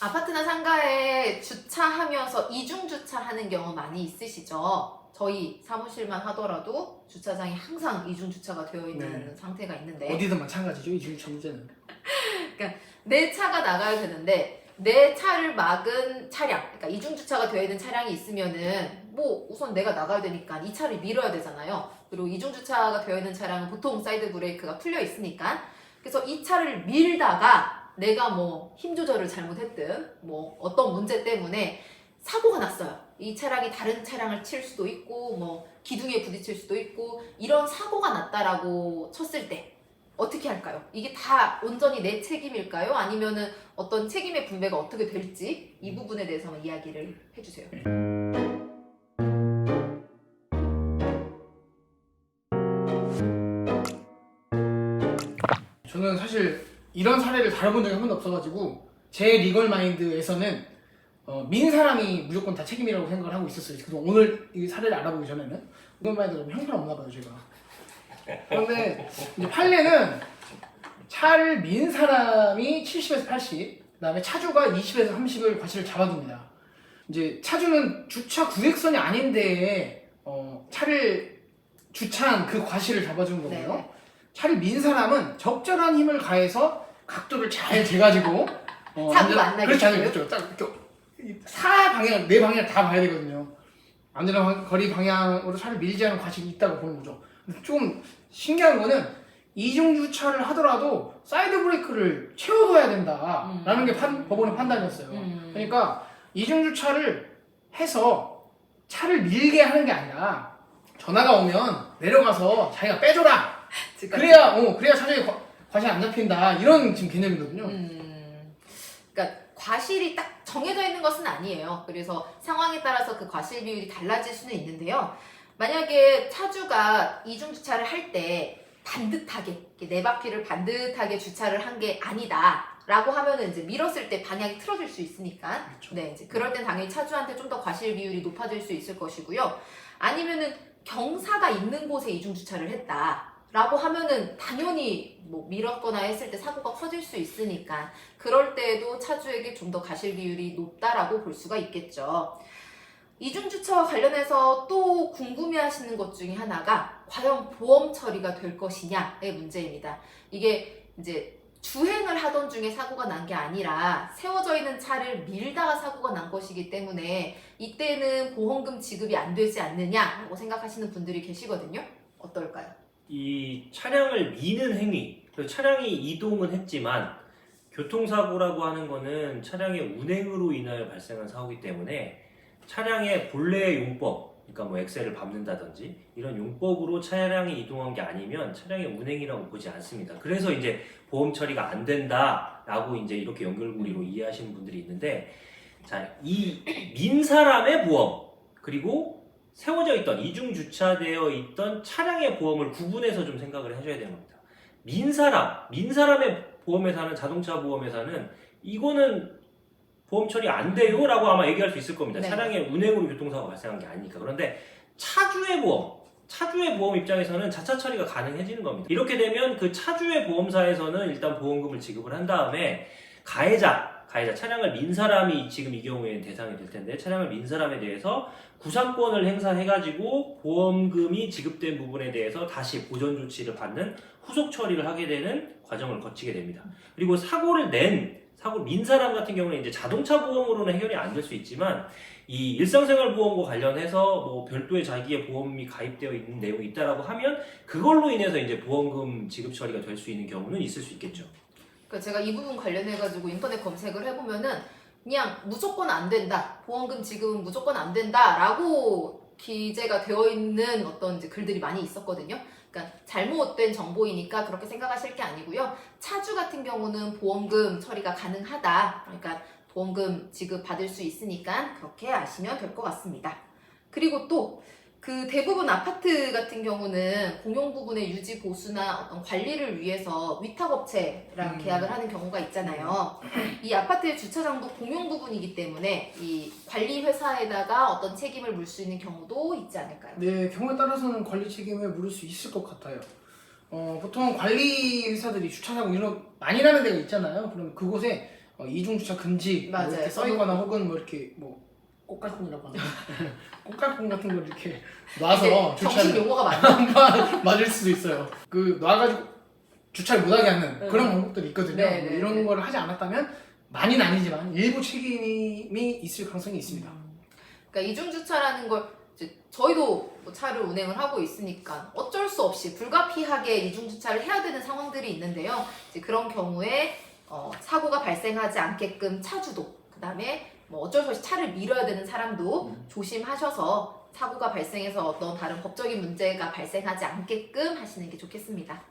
아파트나 상가에 주차하면서 이중 주차하는 경우 많이 있으시죠? 저희 사무실만 하더라도 주차장이 항상 이중 주차가 되어 있는 네. 상태가 있는데 어디든 마찬가지죠, 이 주차 문제는. 그러니까 내 차가 나가야 되는데 내 차를 막은 차량, 그러니까 이중 주차가 되어 있는 차량이 있으면은 뭐 우선 내가 나가야 되니까 이 차를 밀어야 되잖아요. 그리고 이중 주차가 되어 있는 차량은 보통 사이드 브레이크가 풀려 있으니까 그래서 이 차를 밀다가 내가 뭐 힘 조절을 잘못했든 뭐 어떤 문제 때문에 사고가 났어요. 이 차량이 다른 차량을 칠 수도 있고 뭐 기둥에 부딪힐 수도 있고 이런 사고가 났다라고 쳤을 때 어떻게 할까요? 이게 다 온전히 내 책임일까요? 아니면은 어떤 책임의 분배가 어떻게 될지 이 부분에 대해서 한번 이야기를 해주세요. 저는 사실 이런 사례를 다뤄본 적이 한 번도 없어가지고 제 리걸 마인드에서는 민 사람이 무조건 다 책임이라고 생각을 하고 있었어요. 그래서 오늘 이 사례를 알아보기 전에는 리걸 마인드가 좀 형편없나 봐요, 제가. 그런데 이제 판례는 차를 민 사람이 70에서 80, 그다음에 차주가 20에서 30을 과실을 잡아줍니다. 이제 차주는 주차 구획선이 아닌데 차를 주차한 그 과실을 잡아주는 거고요. 네. 차를 민 사람은 적절한 힘을 가해서 각도를 잘 재가지고 사고가 안 나게 그렇지 않아요. 해줘요? 그렇죠. 딱 이렇게 사 방향, 네 방향 다 봐야 되거든요. 안전한 거리 방향으로 차를 밀지 않은 과실이 있다고 보는 거죠. 근데 좀 신기한 거는 이중 주차를 하더라도 사이드 브레이크를 채워둬야 된다라는 게 법원의 판단이었어요. 그러니까 이중 주차를 해서 차를 밀게 하는 게 아니라 전화가 오면 내려가서 자기가 빼줘라. 그래야 차주의 과실 안 잡힌다. 이런 지금 개념이거든요. 그러니까 과실이 딱 정해져 있는 것은 아니에요. 그래서 상황에 따라서 그 과실 비율이 달라질 수는 있는데요. 만약에 차주가 이중 주차를 할 때 반듯하게 네 바퀴를 반듯하게 주차를 한 게 아니다. 라고 하면은 이제 밀었을 때 방향이 틀어질 수 있으니까 그렇죠. 네, 이제 그럴 땐 당연히 차주한테 좀 더 과실 비율이 높아질 수 있을 것이고요. 아니면은 경사가 있는 곳에 이중 주차를 했다. 라고 하면은 당연히 뭐 밀었거나 했을 때 사고가 커질 수 있으니까 그럴 때에도 차주에게 좀 더 과실 비율이 높다라고 볼 수가 있겠죠. 이중주차와 관련해서 또 궁금해하시는 것 중에 하나가 과연 보험 처리가 될 것이냐의 문제입니다. 이게 이제 주행을 하던 중에 사고가 난 게 아니라 세워져 있는 차를 밀다가 사고가 난 것이기 때문에 이때는 보험금 지급이 안 되지 않느냐라고 생각하시는 분들이 계시거든요. 어떨까요? 이 차량을 미는 행위, 차량이 이동은 했지만 교통사고라고 하는 거는 차량의 운행으로 인하여 발생한 사고이기 때문에 차량의 본래의 용법, 그러니까 뭐 엑셀을 밟는다든지 이런 용법으로 차량이 이동한 게 아니면 차량의 운행이라고 보지 않습니다. 그래서 이제 보험 처리가 안 된다라고 이제 이렇게 연결고리로 이해하시는 분들이 있는데, 자, 이 민 사람의 보험 그리고 세워져 있던 이중 주차되어 있던 차량의 보험을 구분해서 좀 생각을 하셔야 되는 겁니다. 민 사람의 보험회사는 자동차 보험회사는 이거는 보험 처리 안 돼요 라고 아마 얘기할 수 있을 겁니다. 네. 차량의 운행으로 교통사고가 발생한 게 아니니까. 그런데 차주의 보험 입장에서는 자차 처리가 가능해지는 겁니다. 이렇게 되면 그 차주의 보험사에서는 일단 보험금을 지급을 한 다음에 가해자 차량을 민 사람이 지금 이 경우에는 대상이 될 텐데 차량을 민 사람에 대해서 구상권을 행사해가지고 보험금이 지급된 부분에 대해서 다시 보전 조치를 받는 후속 처리를 하게 되는 과정을 거치게 됩니다. 그리고 민 사람 같은 경우는 이제 자동차 보험으로는 해결이 안 될 수 있지만 이 일상생활 보험과 관련해서 뭐 별도의 자기의 보험이 가입되어 있는 내용이 있다라고 하면 그걸로 인해서 이제 보험금 지급 처리가 될 수 있는 경우는 있을 수 있겠죠. 그러니까 제가 이 부분 관련해가지고 인터넷 검색을 해보면은 그냥 무조건 안 된다. 보험금 지급은 무조건 안 된다. 라고 기재가 되어 있는 어떤 이제 글들이 많이 있었거든요. 그러니까 잘못된 정보이니까 그렇게 생각하실 게 아니고요. 차주 같은 경우는 보험금 처리가 가능하다. 그러니까 보험금 지급 받을 수 있으니까 그렇게 아시면 될 것 같습니다. 그리고 또 그 대부분 아파트 같은 경우는 공용 부분의 유지 보수나 어떤 관리를 위해서 위탁업체랑 계약을 하는 경우가 있잖아요. 이 아파트의 주차장도 공용 부분이기 때문에 이 관리 회사에다가 어떤 책임을 물 수 있는 경우도 있지 않을까요? 네, 경우에 따라서는 관리 책임을 물을 수 있을 것 같아요. 보통 관리 회사들이 주차장 운영 많이 나는 데가 있잖아요. 그럼 그곳에 이중 주차 금지 뭐 맞아요. 이렇게 써 있거나 혹은 뭐 이렇게 뭐 꽃갈콘이라고 하나 꽃갈콘 같은 걸 이렇게 놔서 이게 정식 주차를 용어가 맞나? 맞을 수도 있어요. 그 놔가지고 주차를 못하게 하는 네. 그런 방법들이 있거든요. 네, 뭐 네, 이런 네. 걸 하지 않았다면 많이는 아니지만 일부 책임이 있을 가능성이 있습니다. 그러니까 이중주차라는 걸 이제 저희도 뭐 차를 운행을 하고 있으니까 어쩔 수 없이 불가피하게 이중주차를 해야 되는 상황들이 있는데요. 이제 그런 경우에 사고가 발생하지 않게끔 차주도 그다음에 뭐 어쩔 수 없이 차를 밀어야 되는 사람도 조심하셔서 사고가 발생해서 어떤 다른 법적인 문제가 발생하지 않게끔 하시는 게 좋겠습니다.